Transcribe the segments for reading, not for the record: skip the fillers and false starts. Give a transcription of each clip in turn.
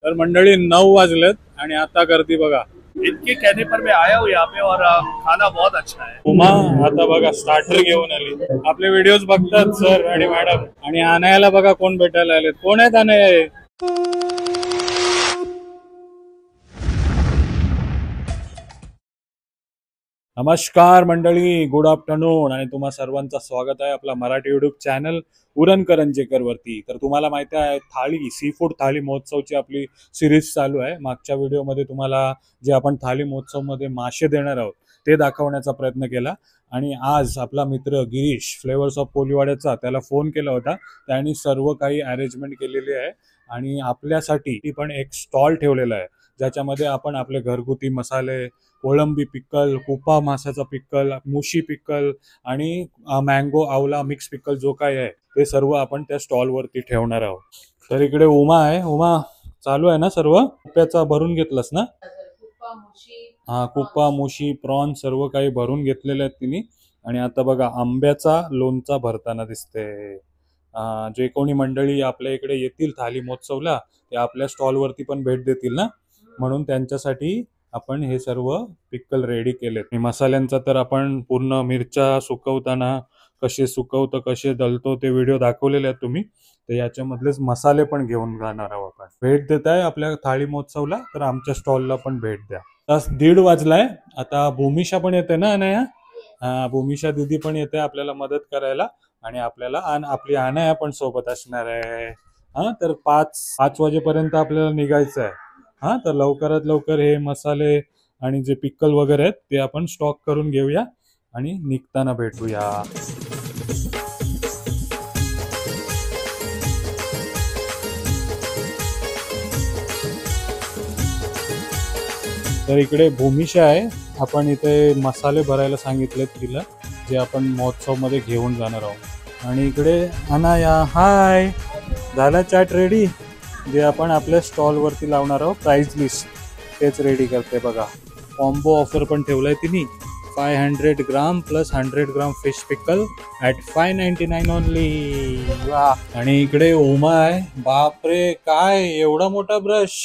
तर मंडळी 9 वाजलेत आणि आता गर्दी बघा। इनके कहने पर मैं आया हूँ यहाँ पे और खाना बहुत अच्छा है। उमा आता बघा स्टार्टर घेऊन आली। आपले व्हिडिओज बघतात सर आणि मॅडम, आणि अनायाला बघा कोण भेटायला आलेत। कोण आहेत अनाया? नमस्कार मंडळी, गुड आफ्टरनून आणि तुम्हा सर्वांचं स्वागत आहे आपला मराठी युट्यूब चॅनल उरण करंजेकर वरती। तर तुम्हाला माहिती आहे थाळी सी फूड थाळी महोत्सवची आपली सिरीज चालू आहे। मागच्या व्हिडिओमध्ये तुम्हाला जे आपण थाळी महोत्सवमध्ये मासे देणार आहोत ते दाखवण्याचा प्रयत्न केला, आणि आज आपला मित्र गिरीश फ्लेवर्स ऑफ कोलीवाड्याचा त्याला फोन केला होता। त्यांनी सर्व काही अरेंजमेंट केलेली आहे आणि आपल्यासाठी पण एक स्टॉल ठेवलेला आहे ज्याच्यामध्ये आपण आपले घरगुती मसाले, कोळंबी पिक्कल, कुपा मासाचा पिक्कल, मुशी पिक्कल आणि मँगो आवला मिक्स पिक्कल जो काय आहे ते सर्व आपण त्या स्टॉल वरती ठेवणार आहोत। तर इकडे उमा आहे। उमा, चालू आहे ना सर्व? कुप्याचा भरून घेतलंस ना? हा, कुप्पा मुशी प्रॉन सर्व काही भरून घेतलेले आहेत तिने। आणि आता बघा आंब्याचा लोणचा भरताना दिसते। जे कोणी मंडळी आपल्या इकडे येतील थाली महोत्सवला ते आपल्या स्टॉल वरती पण भेट देतील ना, म्हणून त्यांच्यासाठी आपण हे सर्व पिक्कल रेडी केलेत। मसाल्यांचा तर आपण पूर्ण मिरच्या सुकवताना कसे सुकवतो कसे दलतो ते व्हिडिओ दाखवलेले आहेत तुम्ही। तर याच्यामधलेच मसाले पण घेऊन जाणार आहोत आपण। भेट देताय आपल्या थाळी महोत्सवला तर आमच्या स्टॉलला पण भेट द्या। तास 1:30 वाजलाय। आता भूमिशा पण येते ना अनाया? भूमिशा दीदी पण येते आपल्याला मदत करायला, आणि आपल्याला आपली अनाया पण सोबत असणार आहे। तर 5 वाजेपर्यंत आपल्याला निघायचं आहे। तर लवकरात लवकर हे मसाले आणि जे पिक्कल वगैरे आहेत ते आपण स्टॉक करून घेऊया आणि निघताना भेटूया। तर इकडे भूमिशा आहे। आपण इथे मसाले भरायला सांगितलेत तिला, जे आपण महोत्सव मध्ये घेऊन जाणार आहोत। आणि इकडे अनाया, हाय, झाला चाट रेडी जे आपण आपल्या स्टॉल वरती लावणार आहोत। प्राइस लिस्ट तेच रेडी करते बघा। कॉम्बो ऑफर पण ठेवलाय तिने, 500 gram plus 100 gram fish pickle at 599 only. वा। आणि इकडे उमा आहे। बापरे, काय एवढा मोठा ब्रश!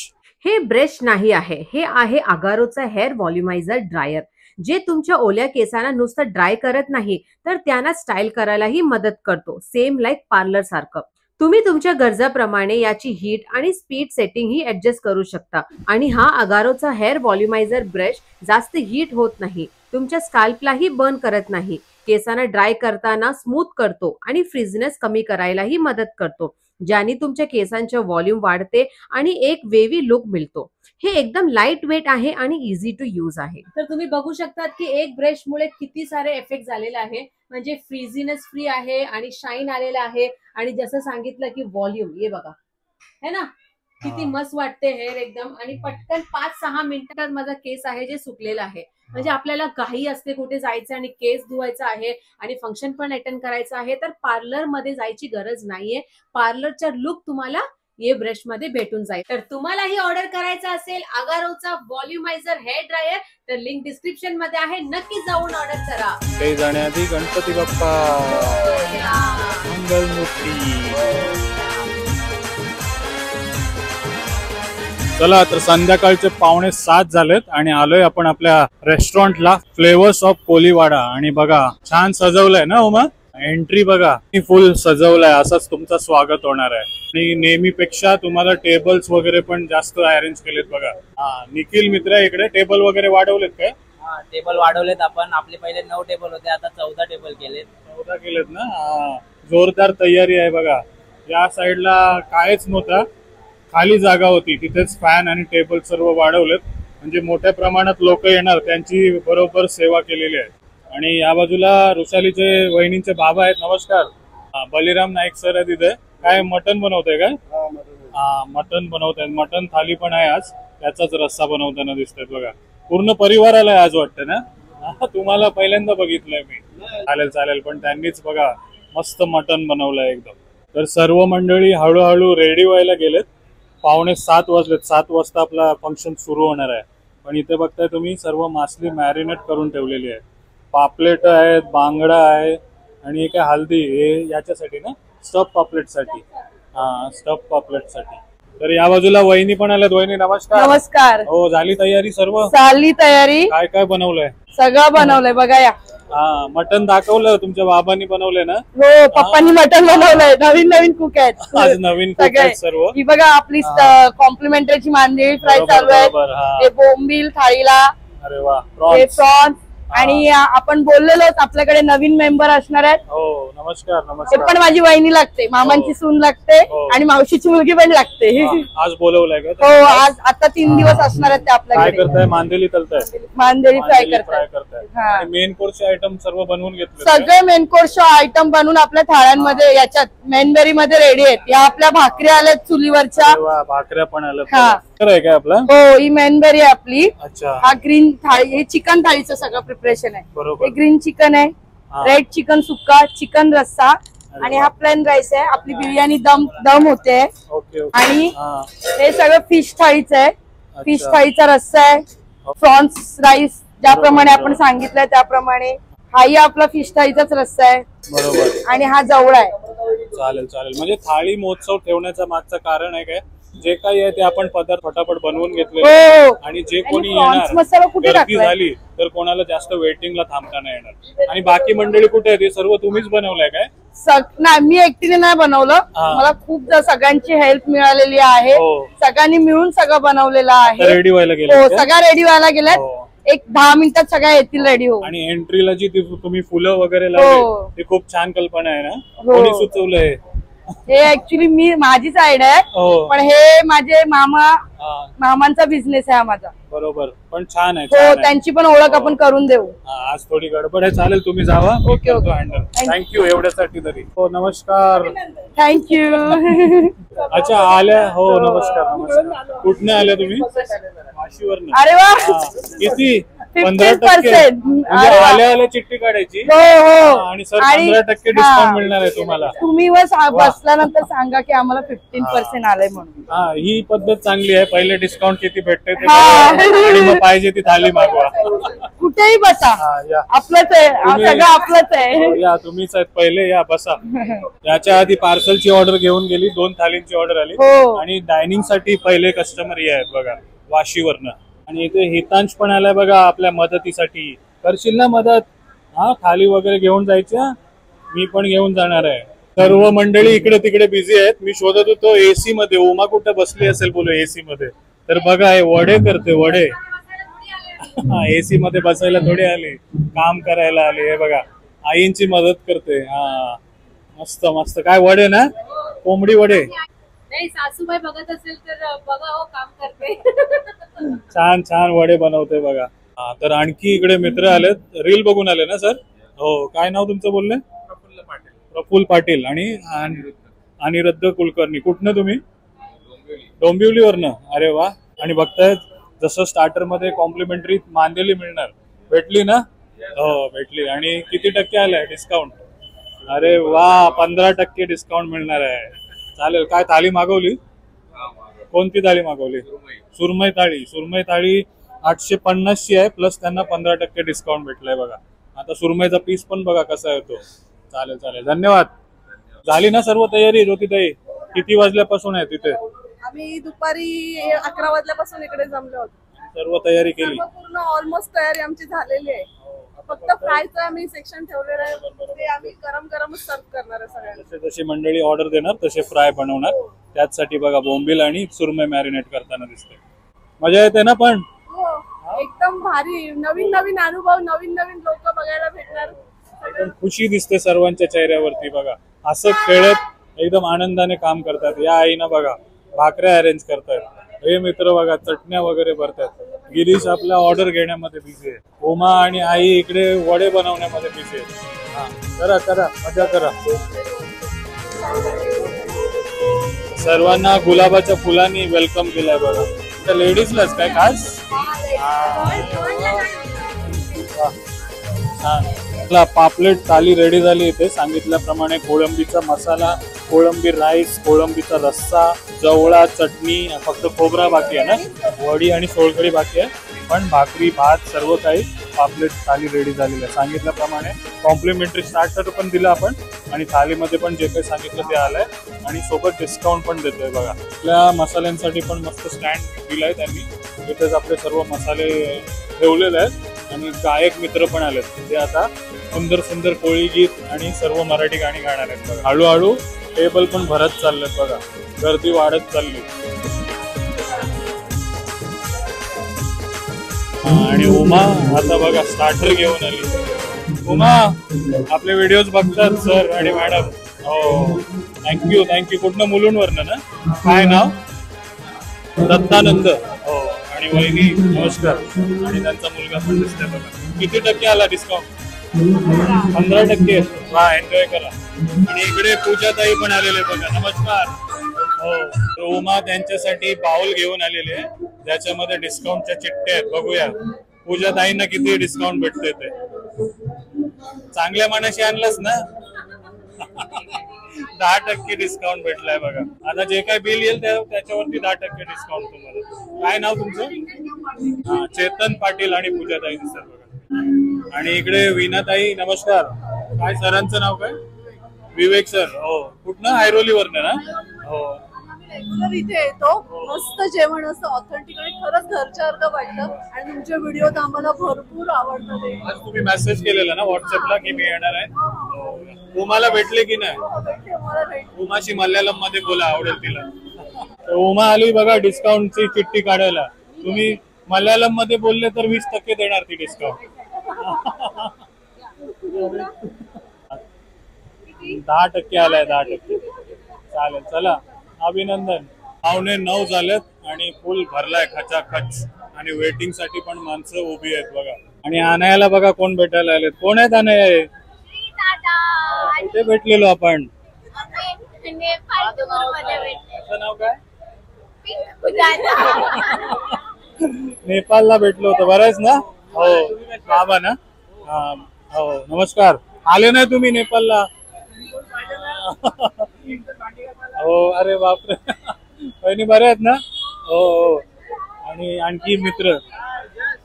हे ब्रश नाही आहे, हे आहे अगारोचा हेअर व्हॉल्युमायझर ड्रायर, जे तुमच्या ओल्या केसांना नुसतं ड्राय करत नाही तर त्यांना स्टाईल करायलाही मदत करतो, सेम लाईक पार्लर सारखं। तुम्ही तुमच्या गरजाप्रमाणे याची हीट आणि स्पीड सेटिंग ही ऍडजस्ट करू शकता। आणि हा अगारोचा हेअर व्हॉल्युमायझर ब्रश जास्त हीट होत नाही, तुमच्या स्कॅल्पलाही बर्न करत नाही, केसांना ड्राय करताना स्मूथ करतो आणि फ्रिझनेस कमी करायलाही मदत करतो, ज्याने तुमच्या केसांचे व्हॉल्यूम वाढते आणि एक वेवी लुक मिळतो। हे एकदम लाईट वेट आहे आणि इझी टू यूज आहे। तर तुम्ही बघू शकतात की एक ब्रश मुळे किती सारे इफेक्ट झालेले आहे, म्हणजे फ्रीझीनेस फ्री आहे आणि शाईन आलेला आहे, आणि जसं सांगितलं की व्हॉल्यूम, हे बघा है ना किती मस्त वाटते हेअर एकदम। आणि पटकन 5-6 मिनिटात माझा केस आहे जे सुकलेला आहे, म्हणजे आपल्याला घाई असते कुठे जायचं आणि केस धुवायचा आहे आणि फंक्शन पण अटेंड करायचं आहे, तर पार्लर मध्ये जायची गरज नाहीये। पार्लरचा लुक तुम्हाला ये ब्रश मध्ये भेटून जाईल। तर तुम्हालाही ऑर्डर करायचा असेल अगारोचा व्हॉल्युमायझर हेअर ड्रायर तर लिंक डिस्क्रिप्शन मध्ये आहे, नक्की जाऊन ऑर्डर करा। काही जाण्याआधी गणपती बाप्पा मंगलमूर्ती। चला, तर संध्याकाळचे 6:45 झालेत आणि आलोय आपण आपल्या रेस्टॉरंटला, फ्लेवर्स ऑफ कोलीवाडा। आणि बघा छान सजवलंय ना उमा? एंट्री बघा फुल सजवलाय, असंच तुमचं स्वागत होणार आहे। आणि नेहमीपेक्षा तुम्हाला टेबल्स वगैरे पण जास्त अरेंज केलेत बघा। निखिल मित्र इकडे टेबल वगैरे वाढवलेत काय? टेबल वाढवलेत आपण। आपले पहिले 9 टेबल होते, आता 14 टेबल केलेत। 14 केलेत ना? जोरदार तयारी आहे बघा। या साईडला कायच नव्हता, खाली जागा होती, तिथेच फॅन आणि टेबल सर्व वाढवलेत, म्हणजे मोठ्या प्रमाणात लोक येणार त्यांची बरोबर सेवा केलेली आहे। आणि या बाजूला रुसालीचे वहिनींचे बाबा आहेत, नमस्कार। बलिराम नाईक सर आहे तिथे। काय मटन बनवताय काय? मटन बनवताय, मटन थाली पण आहे आज, त्याचाच रस्सा बनवताना दिसतोय बघा। पूर्ण परिवार आलाय आज वाटतं ना? तुम्हाला पहिल्यांदा बघितलंय मी। चालेल चालेल, पण त्यांनीच बघा मस्त मटन बनवलंय एकदम। तर सर्व मंडळी हळूहळू रेडी व्हायला गेलेत। 6:45 वाजलेत, 7 वाजता आपला फंक्शन सुरू होणार आहे। पण इथे बघताय तुम्ही सर्व मासली मॅरिनेट करून ठेवलेली आहे। पापलेट आहेत, बांगडा आहे, आणि काय हल्दी, हे याच्यासाठी ना स्टफ पापलेट साठी। स्टफ पापलेट साठी तर या बाजूला वहिनी पण आल्यात. वहिनी नमस्कार. नमस्कार. हो, झाली तयारी सर्व? झाली तयारी, काय काय बनवलंय? सगळं बनवलंय बघा या. हा, मटण दाखवलं तुमच्या बाबांनी बनवलंय ना? हो, पप्पांनी मटण बनवलंय. नवीन नवीन कुक आहेत आज नवीन cook सगळे. आहेत सर्व. ही बघा आपली कॉम्प्लिमेंटरीची मांदेली फ्राय बरोबर, चालू आहे. बरोबर, हा. हे बोंबील थाळीला, अरे वा, हे प्रॉन्स. प्रॉन्स. आणि आपण बोललेलो आपल्याकडे नवीन मेंबर असणार आहेत. हो, नमस्कार ते नमस्कार. पण माझी वहिनी लागते, मामांची सून लागते हो. आणि मावशीची मुलगी पण लागते. हा, आज बोलवलंय का? हो, आज आता 3 दिवस असणार आहेत ते काय आपल्याकडे. करताय? मांदेली तलताय? मांदेली फ्राय फ्राय करतात. करताय. हा. आणि मेन कोर्सचे आयटम सर्व बनवून घेतले? सगळे मेन कोर्स आयटम बनवून आपल्या थाळ्यांमध्ये याच्यात मेनबेरी मध्ये रेडी आहेत. या आपल्या भाकरी आल्यात चुलीवरच्या. अरे वा, भाकऱ्या पण आल्या. हा. आहे काय आपला? हो, ही मेनबेरी आहे आपली. अच्छा, हा ग्रीन थाळी, हे चिकन थाळीचं सगळं प्रिपरेशन आहे. बरोबर. हे ग्रीन चिकन आहे, हा. रेड चिकन सुक्का, चिकन रस्सा आणि हा प्लेन राईस आहे. आपली बिर्याणी दम होते. Okay okay. आणि हा. हे सगळं फिश थाळीचं आहे. फिश अच्छा. थाळीचा रस्सा आहे, प्रॉन्स राईस ज्याप्रमाणे आपण सांगितलंय त्याप्रमाणे. हाही आपला फिश थाळीचाच रस्सा आहे बरोबर. आणि हा जवळ आहे. चालेल चालेल. म्हणजे थाळी महोत्सव ठेवण्याचं मागचं कारण आहे काय? जे काही आहे ते आपण पदार्थ फटाफट बनवून घेतले हो. आणि जे कोणी प्रॉन्स मसाला कुठे गर्दी टाकलाय? झाली तर कोणाला जास्त वेटिंगला थांबता नाही येणार. आणि बाकी मंडळी कुठे आहे? ते सर्व तुम्हीच बनवलंय काय? नाही, मी एकटीने नाही बनवलं. हा. मला खूप सगळ्यांची हेल्प मिळालेली आहे. हो. सगळ्यांनी मिळून सगळं बनवलेलं आहे. रेडी व्हायला हो, गेले? सगळ्या रेडी व्हायला गेल्यात. हो. एक 10 मिनिटात सगळ्या येतील रेडी हो. आणि एंट्रीला जी तुम्ही फुलं वगैरे लावली हो. ती खूप छान कल्पना आहे ना? हो. कोणी सुचवलंय? हे ऍक्च्युली माझीच आयडिया आहे, हो. पण हे माझे हा, मामांचा बिझनेस आहे हा माझा. बरोबर. पण छान आहे, हो, छान आहे. त्यांची पण ओळख आपण करून देऊ. हा, आज थोडी गडबड आहे. चालेल, तुम्ही जावा. Okay, okay. हँडल. थँक्यू एवढ्यासाठी तरी. हो, नमस्कार. थँक्यू. अच्छा, आल्या. हो, नमस्कार नमस्कार. कुठने आल्या तुम्ही? वाशीवरनं. अरे वा. हा, किती? 15% 15%. म्हणजे अरे वा. आल्या आल्या चिठ्ठी काढायची. हो हो. आणि सर 15% डिस्काउंट मिळणार आहे तुम्हाला. तुम्ही बसल्यानंतर सांगा की आम्हाला 15% आलंय म्हणून. हा, ही पद्धत चांगली आहे. पहिले डिस्काउंट किती भेटते ते हा. बघा. आणि मग पाहिजे ती थाली मागवा. कुठेही बसा, हा, या. आपलंच आहे, तुम्ही- सगळं आपलंच आहे. हो, या, तुम्हीच आहेत पहिले. या, बसा. याच्या आधी पार्सलची ऑर्डर घेऊन गेली. 2 थालींची ऑर्डर आली. हो. आणि डायनिंग साठी पहिले कस्टमर हे आहेत बघा, वाशीवरनं. आणि इथे हितांश पण आलाय बघा आपल्या मदतीसाठी. करशील ना मदत? हा, थाली वगैरे घेऊन जायच्या. मी पण घेऊन जाणार आहे. सर्व मंडळी इकडे तिकडे बिझी आहेत. मी शोधत होतो एसी मध्ये. उमा कुठे बसली असेल बोलू एसी मध्ये. तर बघा, हे वडे करते, वडे. एसी मध्ये बसायला थोडी आले, काम करायला आले. हे बघा, आईंची मदत करते. हा, मस्त मस्त. काय वडे ना? कोंबडी वडे. नाही, सासूबाई बघत असेल तर बघा हो, काम करते. छान छान वडे बनवते बघा. हा, तर आणखी इकडे मित्र आलेत. रील बघून आले ना सर? हो. काय नाव तुमचं बोलले? प्रफुल्ल पाटील आणि अनिरुद्ध कुलकर्णी. कुठनं तुम्ही? डोंबिवलीवरनं. अरे वा. आणि बघतायत जसं स्टार्टर मध्ये कॉम्प्लिमेंटरी मांदेली मिळणार, भेटली ना? हो, भेटली. आणि किती टक्के आलाय डिस्काउंट? अरे वा, 15% डिस्काउंट मिळणार आहे. चालेल. काय थाली मागवली? कोणती थाळी मागवली? सुरमई थाळी. सुरमई थाळी 850 ची आहे, प्लस त्यांना 15% डिस्काउंट भेटलाय बघा. आता सुरमईचा पीस पण बघा कसा येतो. चालेल चालेल, धन्यवाद. झाली ना सर्व तयारी ज्योतिताई? किती वाजल्यापासून आहे तिथे? आम्ही दुपारी 11 वाजल्यापासून इकडे जमलो होतो. सर्व तयारी केली? सर्व पूर्ण ऑलमोस्ट तयारी आमची झालेली आहे. फक्त फ्रायचं आम्ही सेक्शन ठेवलेलं आहे, ते आम्ही गरम गरमच सर्व करणार आहे सगळ्यांना. जशी मंडळी ऑर्डर देणार तसे फ्राय बनवणार. त्याचसाठी बघा बोंबील आणि सुरमई मॅरिनेट करताना दिसते. मजा येते ना? पण हो, एकदम भारी. नवीन नवीन अनुभव, नवीन नवीन लोक बघायला भेटणार. एकदम खुशी दिसते सर्वांच्या चेहऱ्यावरती बघा. हसत खेळत एकदम आनंदाने काम करतात. या आईना बघा भाकऱ्या अरेंज करतायत. हे मित्र बघा चटण्या वगैरे भरतात. गिरीश आपला ऑर्डर घेण्यामध्ये बिझी आहे. उमा आणि आई इकडे वडे बनवण्यामध्ये बिझी आहे. हा, करा करा, मजा करा. सर्वांना गुलाबाच्या फुलांनी वेलकम केलंय बघा. त्या लेडीजलाच काय खास? छान. पापलेट थाली रेडी झाली. इथे सांगितल्याप्रमाणे कोळंबीचा मसाला, कोळंबी राईस, कोळंबीचा रस्सा, जवळा, चटणी, फक्त खोबरा बाकी आहे ना, वडी आणि सोलकढी बाकी आहे. पण भाकरी, भात, सर्व काही पापलेट थाली रेडी झालेली आहे. सांगितल्याप्रमाणे कॉम्प्लिमेंटरी स्टार्टर पण दिलं आपण आणि थालीमध्ये पण जे काही सांगितलं ते आलंय आणि सोबत डिस्काउंट पण देतोय बघा. आपल्या मसाल्यांसाठी पण मस्त स्टँड दिलाय त्यांनी, इथेच आपले सर्व मसाले ठेवलेले आहेत आणि गायक मित्र पण आलेत. ते आता सुंदर सुंदर कोळी गीत आणि सर्व मराठी गाणी गाणार आहेत बघा. हळूहळू टेबल पण भरत चाललेत बघा, गर्दी वाढत चालली. आणि उमा आता बघा स्टार्टर घेऊन आली. उमा आपले व्हिडिओज बघतात सर आणि मॅडम. हो थँक्यू. कुठनं मुलुंडवरनं ना? काय नाव? दत्तानंद. हो आणि वहिनी नमस्कार. आणि त्यांचा मुलगा पण दिसतोय बघा. किती टक्के आला डिस्काउंट? 15%. वा, एन्जॉय करा. आणि इकडे पूजाताई पण आलेले बघा. नमस्कार. हो उमा त्यांच्यासाठी बाउल घेऊन आलेले ज्याच्यामध्ये डिस्काउंटच्या चिठ्ठ्या आहेत. बघूया पूजाताईंना किती डिस्काउंट भेटते ते. चांगल्या मनाशी आणलंच ना. 10% डिस्काउंट भेटलाय बघा. आता जे काही बिल येईल त्याच्यावरती 10% डिस्काउंट तुम्हाला. काय नाव तुमचं? चेतन पाटील आणि पूजाताई सर बघा. आणि इकडे वीणाताई नमस्कार. काय सरांचं नाव काय? विवेक सर. हो कुठनं? ऐरोलीवरनं ना? हो रेग्युलर इथे येतो. मस्त जेवण असतं ऑथेंटिक आणि खरंच घरच्यासारखं वाटतं आणि तुमचे व्हिडिओ तर आम्हाला भरपूर आवडतात. आज तुम्ही मेसेज केलेला ना व्हॉट्सअपला की मी येणार आहे. उमाला भेटले की नाही? उमाशी मल्याळम मध्ये बोला, आवडेल तिला. उमा आली बघा डिस्काउंटची चिठ्ठी काढायला. तुम्ही मल्याळम मध्ये बोलले तर 20% देणार ती डिस्काउंट. 10% आलाय. 10%. चालेल चला, अभिनंदन. 9:15 झालेत आणि फुल भरलाय खचाखच आणि वेटिंग साठी पण माणसं उभी आहेत बघा. आणि आणायला बघा कोण भेटायला आलेत. कोण आहेत आणाय? कुठे भेटलेलो आपण? त्याचं नाव काय? नेपाळला भेटलो होतो. बरं आहेस ना? हो बाबा ना. हो नमस्कार. आले नाही तुम्ही नेपाळला? हो अरे बापरे. बहिणी बऱ्या आहेत ना? हो. आणि आणखी मित्र.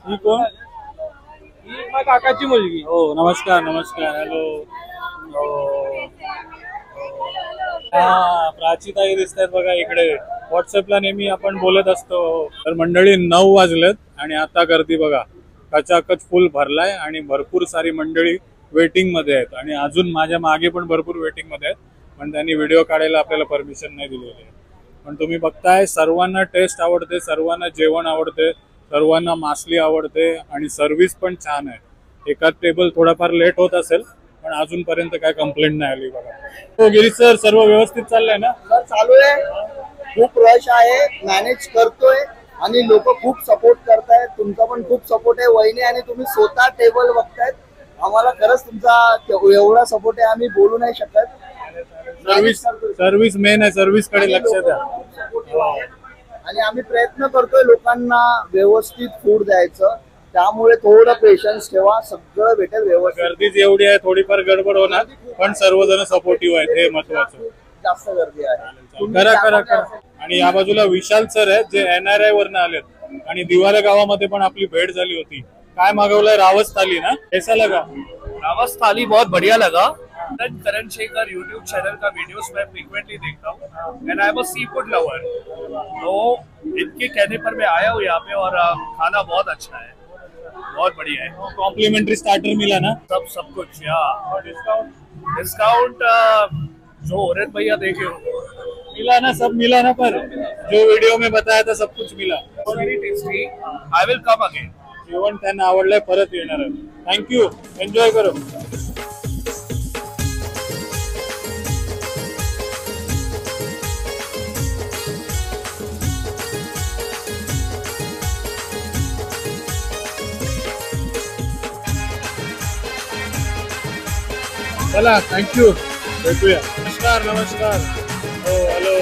ही कोण? ही काकाची मुलगी. हो नमस्कार. हॅलो. हो प्राचीताई दिसत आहेत बघा इकडे. व्हॉट्सअपला नेहमी आपण बोलत असतो. तर मंडळी 9 वाजलेत आणि आता गर्दी बघा कचाकच फुल भरलाय आणि भरपूर सारी मंडळी वेटिंग मध्ये आहेत. आणि अजून माझ्या मागे पण भरपूर वेटिंग मध्ये आहेत, पण त्यांनी व्हिडिओ काढायला आपल्याला परमिशन नाही दिलेली आहे. पण तुम्ही बघताय सर्वांना टेस्ट आवडते, सर्वांना जेवण आवडते, सर्वांना मासली आवडते आणि सर्व्हिस पण छान आहे. एकाच टेबल थोडाफार लेट होत असेल पण अजूनपर्यंत काय कंप्लेंट नाही आली बघा. हो गिरीश सर सर्व व्यवस्थित चाललंय ना? सर चालू आहे. खूप रश आहे, मॅनेज करतोय आणि लोक खूप सपोर्ट करतायत. तुमचा पण खूप सपोर्ट आहे वहिनी आणि तुम्ही स्वतः टेबल बघतायत. आम्हाला खरंच तुमचा एवढा सपोर्ट आहे, आम्ही बोलू नाही शकत. सर्व्हिस मेन आहे, सर्व्हिस कडे लक्ष द्या. आणि आम्ही प्रयत्न करतोय लोकांना व्यवस्थित फूड द्यायचं. त्यामुळे थोडं पेशन्स ठेवा, सगळं भेटेल व्यवस्थित. गर्दीच एवढी आहे, थोडीफार गडबड होणार पण सर्वजण सपोर्टिव्ह आहेत, हे महत्वाचं. जास्त गर्दी आहे. करा. आणि या बाजूला विशाल सर आहेत जे NRI वरनं आलेत आणि दिवाला गावामध्ये पण आपली भेट झाली होती. काय मागवलंय? रावस थाली ना? कैसा लगा? रावस थाली बहुत बढ़िया लगा. करण शेखर यूट्यूब चैनल का वीडियोस मैं फ्रीक्वेंटली देखता हूँ and I am a seafood lover. तो इनके कहने पर मैं आया हूँ यहाँ पे और खाना बहुत अच्छा है, बहुत बढ़िया है. कॉम्प्लीमेंट्री स्टार्टर मिला ना? सब कुछ. डिस्काउंट जो औरत भैया देखे मिला ना? सब मिला ना? पर जो वीडियो में बताया था सब कुछ मिला. Very tasty. I will come again. जेवण त्यांना आवडलंय, परत येणार आहे. थँक्यू. एन्जॉय करो. चला थँक्यू. भेटूया. नमस्कार. हो हॅलो.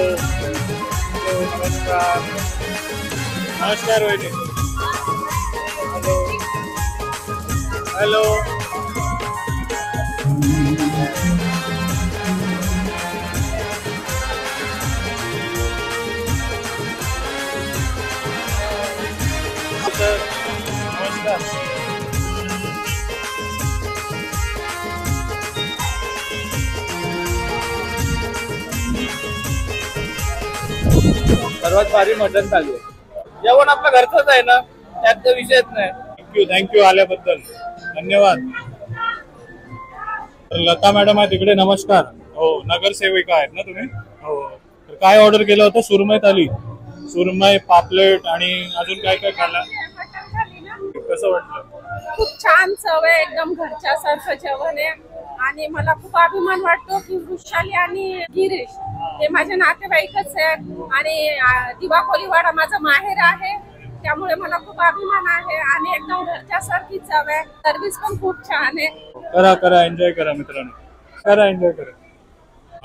नमस्कार वहिनी. हॅलो. नमस्कार. सर्वात भारी मटण थाली आहे. जेवण आपलं घरचंच आहे ना, त्यात काही विषयच नाही. थँक्यू आल्याबद्दल धन्यवाद. तर लता मॅडम आहे तिकडे, नमस्कार. हो, नगरसेविका आहेत ना तुम्ही? हो. तर काय ऑर्डर केलं होतं? सुरमई थाली, सुरमई, पापलेट आणि अजून काय काय खाल्लं? कसं वाटलं? खूप छान चव आहे, एकदम घरच्या सारखं जेवण आहे. आणि मला खूप अभिमान वाटतो की वृषाली आणि गिरीश हे माझे नातेवाईकच आहेत. आणि दिवा कोलीवाडा माझं माहेर आहे, त्यामुळे मला खूप अभिमान आहे. आणि एकदम घरच्या सारखी चव आहे. सर्व्हिस पण खूप छान आहे. करा करा, एन्जॉय करा मित्रांनो, करा एन्जॉय करा.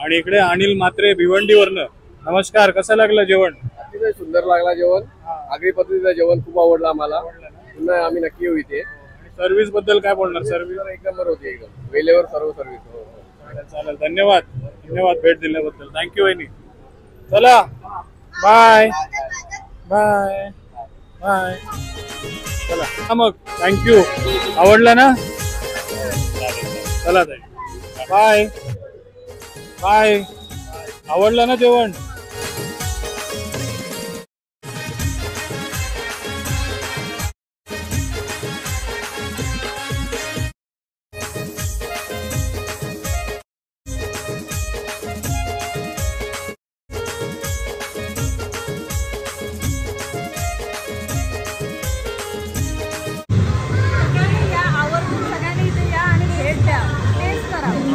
आणि इकडे अनिल मात्रे भिवंडीवरनं, नमस्कार. कसं लागलं जेवण? अतिशय सुंदर लागला जेवण. आगरी पद्धतीचं जेवण खूप आवडलं आम्हाला. पुन्हा आम्ही नक्की येऊ इथे. सर्व्हिस बद्दल काय बोलणार? सर्व्हिस एक नंबर होती, एकदम वेळेवर सर्व सर्व्हिस. चालेल, धन्यवाद. धन्यवाद भेट दिल्याबद्दल. थँक्यू वहिनी. चला बाय बाय बाय. चला मग, थँक्यू. आवडलं ना? चला ताई, बाय बाय. आवडलं ना जेवण?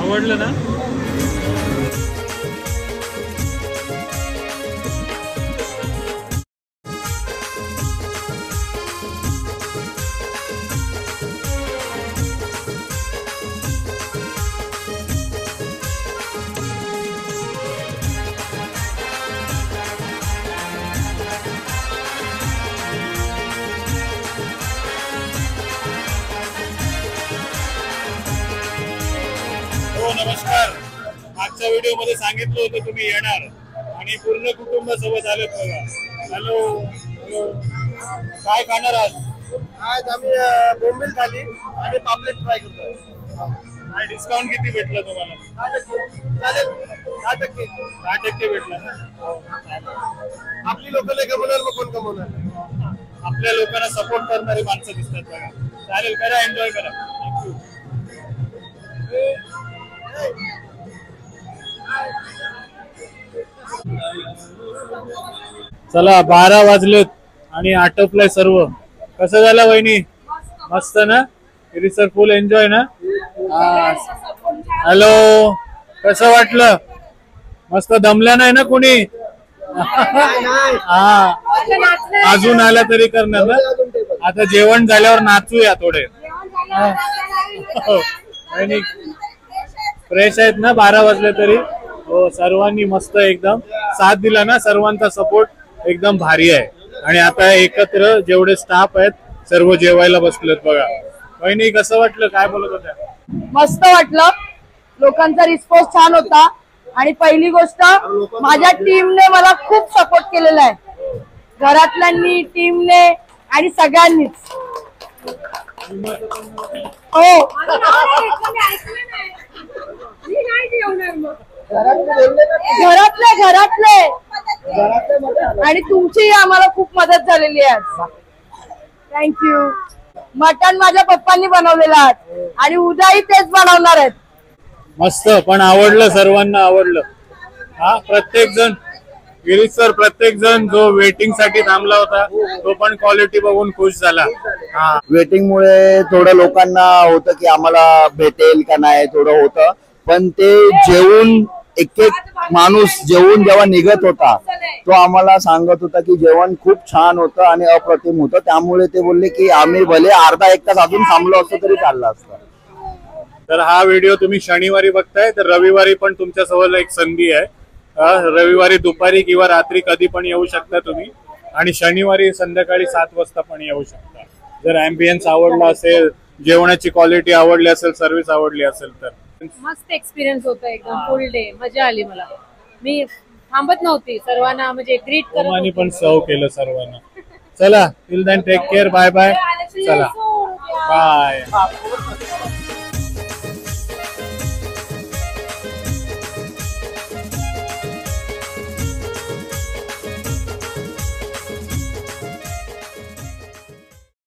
आवडलं ना? नमस्कार. मागच्या व्हिडिओ मध्ये सांगितलं होतं तुम्ही येणार आणि पूर्ण कुटुंब सोबत आलेत बघा. Hello hello. काय खाणार आज? आज आम्ही बोंबील थाली आणि पापलेट फ्राय करतोय. काय डिस्काउंट किती भेटलं तुम्हाला? 10%. 10% भेटलं ना? आपली लोक नाही कमवणार, मग कोण कमवणार? आपल्या लोकांना सपोर्ट करणारी माणसं दिसतात बघा. चालेल, करा एन्जॉय करा. थँक्यू. चला 12 वाजलेत आणि आटपलंय सर्व. कसं झालं वहिनी? मस्त ना? सर फुल एन्जॉय ना? हॅलो, कसं वाटलं? मस्त. दमल्या नाही ना कोणी? हा, अजून आला तरी करणार ना? आता जेवण झाल्यावर नाचूया थोडे. फ्रेश आहेत ना? 12 वाजले तरी. हो, सर्वांनी मस्त एकदम साथ दिला ना. सर्वांचा सपोर्ट एकदम भारी आहे. आणि आता एकत्र जेवढे स्टाफ आहेत सर्व जेवायला बसलेत बघा. वहिनी कसं वाटलं? काय बोलत होत्या? मस्त वाटलं. लोकांचा रिस्पॉन्स छान होता. आणि पहिली गोष्ट, माझ्या टीमने मला खूप सपोर्ट केलेला आहे. घरातल्यांनी, टीमने आणि सगळ्यांनीच. हो, घरातले आणि तुमची आम्हाला खूप मदत झालेली आहे. थँक्यू. मटण माझ्या पप्पांनी बनवलेलं आहे आणि उद्याही तेच बनवणार आहेत. मस्त. पण आवडलं, सर्वांना आवडलं. हा, प्रत्येक जण, गिरीश सर, प्रत्येक जण जो वेटिंग साठी थांबला होता तो पण क्वालिटी बघून खुश झाला. हा, वेटिंग मुळे थोडं लोकांना होतं की आम्हाला भेटेल का नाही, थोडं होतं. पण ते जेवून एक एक माणूस जेवून जेव्हा निघत होता तो आम्हाला सांगत होता की जेवण खूप छान होतं आणि अप्रतिम होतं. त्यामुळे ते बोलले की आम्ही भले अर्धा एक तास अजून थांबलो असतो तरी चाललं असतं. तर हा व्हिडिओ तुम्ही शनिवारी बघताय, तर रविवारी पण तुमच्यासोबत एक संधी आहे. रविवारी दुपारी किंवा रात्री कधी पण येऊ शकता तुम्ही. आणि शनिवारी संध्याकाळी 7 वाजता पण येऊ शकता. जर अँबियन्स आवडला असेल, जेवणाची क्वालिटी आवडली असेल, सर्व्हिस आवडली असेल तर. मस्त एक्सपिरियन्स होता. एकदम फुल डे मजा आली मला. मी थांबत नव्हती, सर्वांना म्हणजे ग्रीट करत आणि पण सर्व केलं सर्वांना. चला, till then take care. Bye bye. चला बाय.